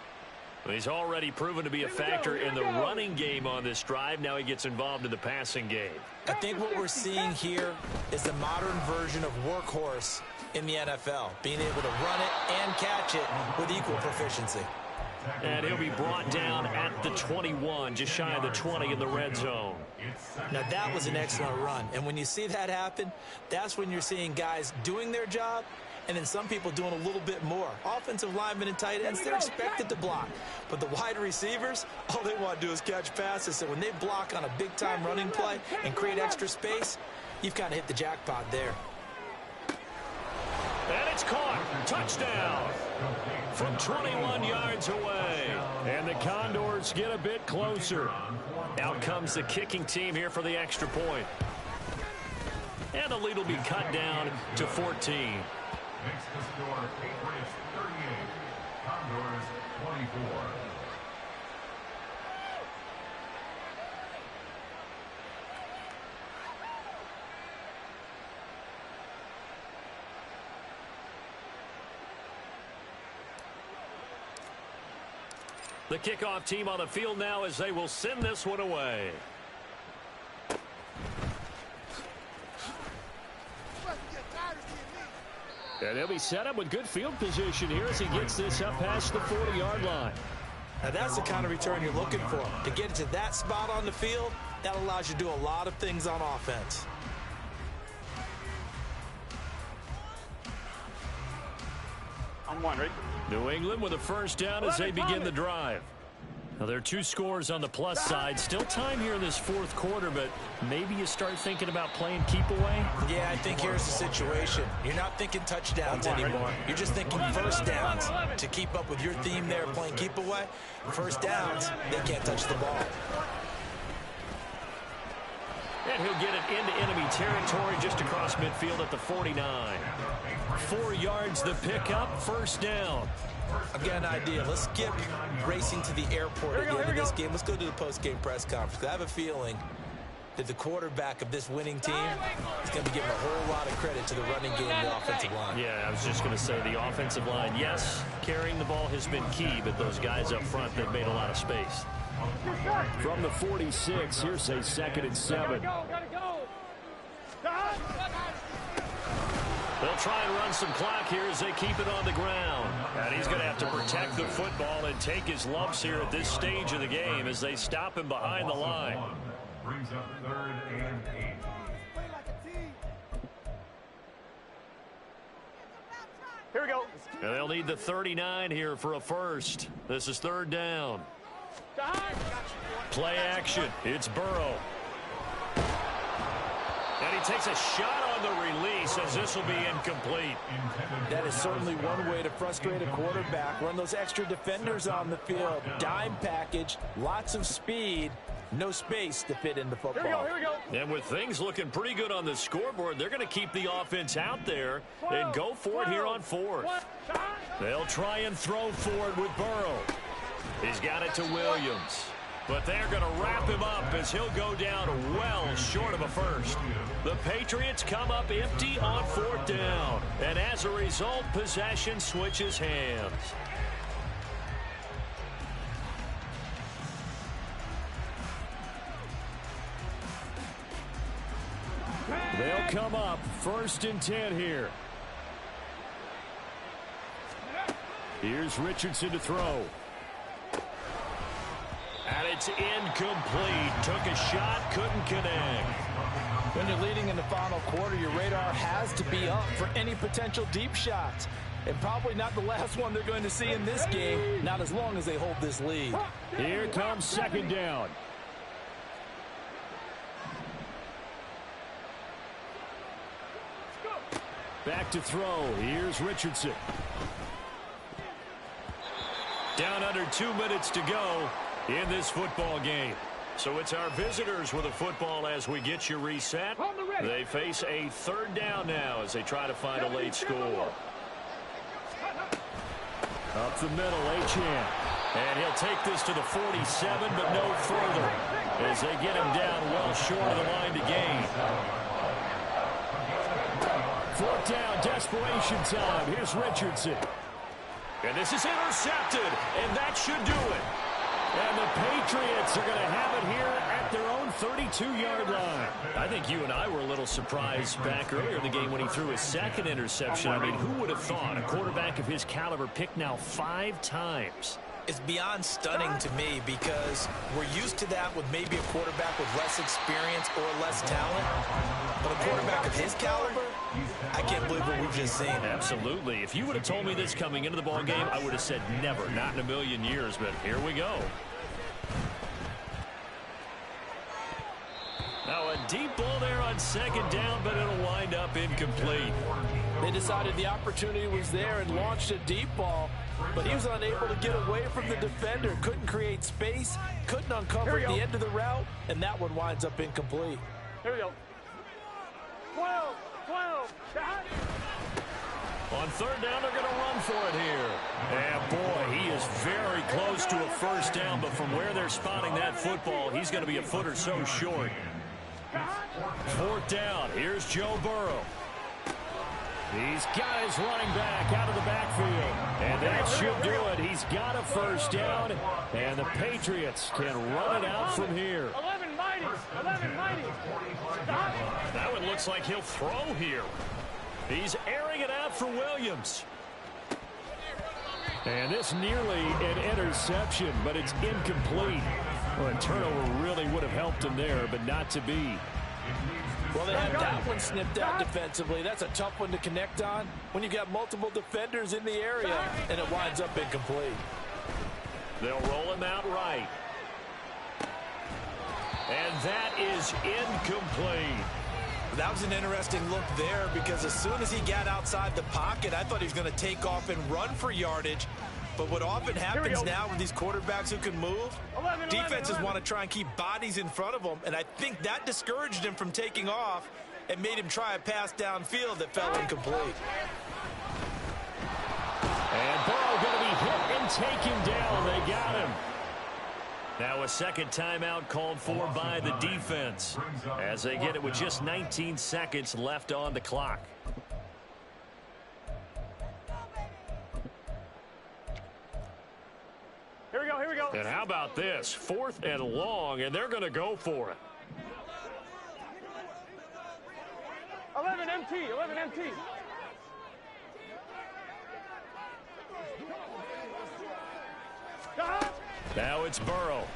He's already proven to be a factor in the running game on this drive. Now he gets involved in the passing game. I think what we're seeing here is the modern version of workhorse in the NFL, being able to run it and catch it with equal proficiency. And he'll be brought down at the 21, just shy of the 20 in the red zone. Now that was an excellent run, and when you see that happen, that's when you're seeing guys doing their job and then some people doing a little bit more. Offensive linemen and tight ends, they're expected to block, but the wide receivers, all they want to do is catch passes. So when they block on a big-time running play and create extra space, you've kind of hit the jackpot there. And it's caught. Touchdown from 21 yards away. And the Condors get a bit closer. Out comes the kicking team here for the extra point. And the lead will be cut down to 14. Makes the score Patriots 38, Condors 24. The kickoff team on the field now as they will send this one away. And he'll be set up with good field position here as he gets this up past the 40-yard line. Now that's the kind of return you're looking for. To get to that spot on the field, that allows you to do a lot of things on offense. I'm one, right? New England with a first down as they begin the drive. Now, there are 2 scores on the plus side. Still time here in this fourth quarter, but maybe you start thinking about playing keep away. Yeah, I think here's the situation. You're not thinking touchdowns anymore. You're just thinking first downs. To keep up with your theme there, playing keep away, first downs, they can't touch the ball. And he'll get it into enemy territory just across midfield at the 49. 4 yards the pickup, first down. I've got an idea. Let's skip racing to the airport at the end of this game. Let's go to the post-game press conference. I have a feeling that the quarterback of this winning team is going to be giving a whole lot of credit to the running game and the offensive line. Yeah, I was just going to say the offensive line, yes, carrying the ball has been key, but those guys up front, they've made a lot of space. From the 46, here's a 2nd and 7. Gotta go. They'll try and run some clock here as they keep it on the ground. And he's going to have to protect the football and take his lumps here at this stage of the game as they stop him behind the line. Brings up 3rd and 8. Here we go. And they'll need the 39 here for a first. This is 3rd down. Play action. It's Burrow. And he takes a shot on the release as this will be incomplete. That is certainly one way to frustrate a quarterback. Run those extra defenders on the field. Dime package, lots of speed, no space to fit into football. Here we go. And with things looking pretty good on the scoreboard, they're going to keep the offense out there and go for it here on 4th. They'll try and throw for it with Burrow. He's got it to Williams. But they're going to wrap him up as he'll go down well short of a first. The Patriots come up empty on 4th down. And as a result, possession switches hands. They'll come up 1st and 10 here. Here's Richardson to throw. And it's incomplete. Took a shot, couldn't connect. When you're leading in the final quarter, your radar has to be up for any potential deep shots. And probably not the last one they're going to see in this game, not as long as they hold this lead. Here comes 2nd down. Back to throw. Here's Richardson. Down under 2 minutes to go in this football game. So it's our visitors with a football as we get you reset. They face a 3rd down now as they try to find a late score. Up the middle, Achane. And he'll take this to the 47, but no further as they get him down well short of the line to gain. 4th down, desperation time. Here's Richardson. And this is intercepted, and that should do it. And the Patriots are going to have it here at their own 32-yard line. I think you and I were a little surprised back earlier in the game when he threw his 2nd interception. I mean, who would have thought a quarterback of his caliber picked now 5 times? It's beyond stunning to me because we're used to that with maybe a quarterback with less experience or less talent. But a quarterback of his caliber, I can't believe what we've just seen. Absolutely. If you would have told me this coming into the ball game, I would have said never, not in a million years. But here we go. Now a deep ball there on 2nd down, but it'll wind up incomplete. They decided the opportunity was there and launched a deep ball, but he was unable to get away from the defender, couldn't create space, couldn't uncover at the end of the route, and that one winds up incomplete. Here we go. 12. On 3rd down, they're going to run for it here. And boy, he is very close to a 1st down, but from where they're spotting that football, he's going to be a foot or so short. 4th down, here's Joe Burrow. He's got his running back out of the backfield. And that should do it. He's got a 1st down, and the Patriots can run it out from here. 11 mighties. That one looks like he'll throw here. He's airing it out for Williams. And this nearly an interception, but it's incomplete. Well, a turnover really would have helped him there, but not to be. Well, they had that one snipped out defensively. That's a tough one to connect on when you've got multiple defenders in the area, and it winds up incomplete. They'll roll him out right. And that is incomplete. That was an interesting look there because as soon as he got outside the pocket, I thought he was going to take off and run for yardage. But what often happens now with these quarterbacks who can move, defenses want to try and keep bodies in front of them, and I think that discouraged him from taking off and made him try a pass downfield that fell incomplete. And Burrow going to be hit and taken down. They got him. Now a 2nd timeout called for by the defense as they get it with just 19 seconds left on the clock. Here we go, here we go. And how about this? 4th and long, and they're going to go for it. 11 MT, 11 MT. Now it's Burrow.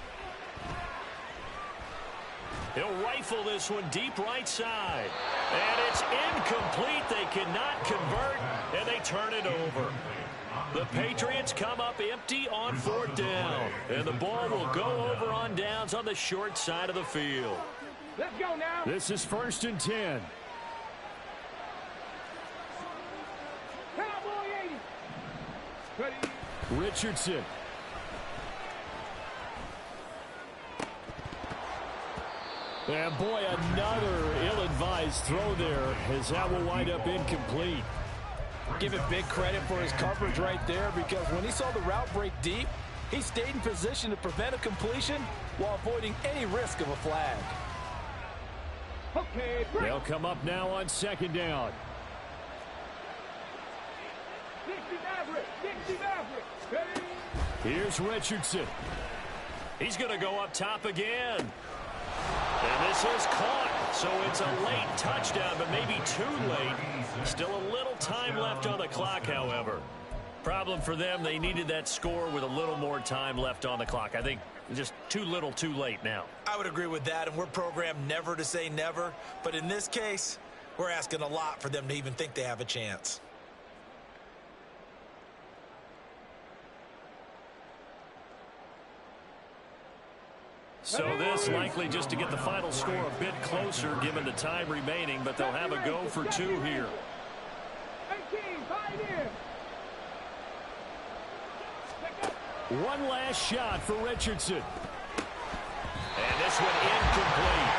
He'll rifle this one deep right side. And it's incomplete. They cannot convert, and they turn it over. The Patriots come up empty on 4th down. And the ball will go over on downs on the short side of the field. Let's go now. This is 1st and 10. Cowboy 80. Ready. Richardson. And boy, another ill-advised throw there, as that will wind up incomplete. Give it big credit for his coverage right there, because when he saw the route break deep, he stayed in position to prevent a completion while avoiding any risk of a flag. Okay, break. They'll come up now on 2nd down. Dixie Maverick, Dixie Maverick. Ready. Here's Richardson. He's going to go up top again. And this is caught, so it's a late touchdown, but maybe too late. Still a little time left on the clock, however. Problem for them, they needed that score with a little more time left on the clock. I think just too little, too late now. I would agree with that, and we're programmed never to say never. But in this case, we're asking a lot for them to even think they have a chance. So this likely just to get the final score a bit closer given the time remaining, but they'll have a go for 2 here. 18, fight in. One last shot for Richardson. And this one incomplete.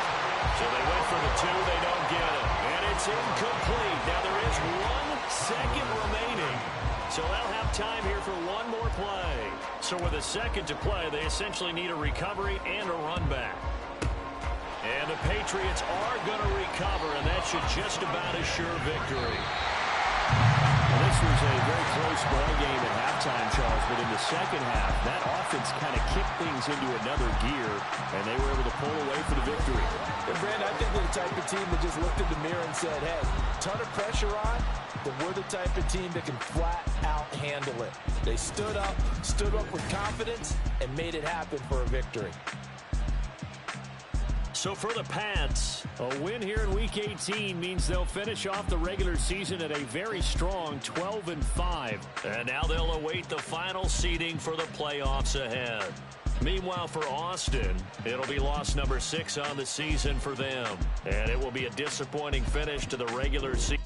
So they went for the 2, they don't get it. And it's incomplete. Now there is 1 second remaining. So they'll have time here for one more play. So with a second to play, they essentially need a recovery and a run back. And the Patriots are going to recover, and that should just about assure victory. Well, this was a very close ball game at halftime, Charles, but in the second half, that offense kind of kicked things into another gear, and they were able to pull away for the victory. And Brandon, I think they're the type of team that just looked in the mirror and said, hey, ton of pressure on, but we're the type of team that can flat out handle it. They stood up with confidence, and made it happen for a victory. So for the Pats, a win here in Week 18 means they'll finish off the regular season at a very strong 12-5. And now they'll await the final seeding for the playoffs ahead. Meanwhile, for Austin, it'll be loss number 6 on the season for them. And it will be a disappointing finish to the regular season.